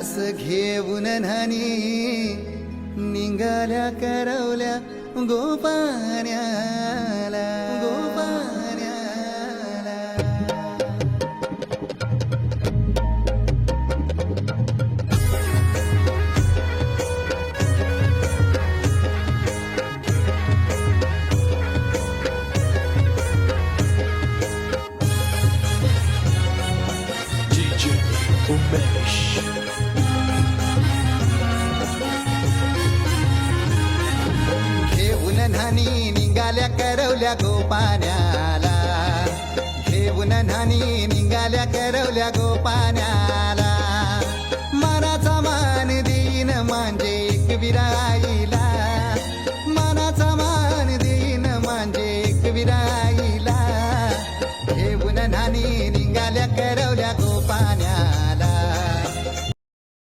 घास घेऊन न्हाणी निघाल्या करवल्या गोपाण्याला DJ Umesh. घेऊन न्हाणी निघाल्या करवल्या गोपाण्याला घेऊन न्हाणी निघाल्या करवल्या गोपाण्याला मानाचा मान देईन म्हणजे एक विराय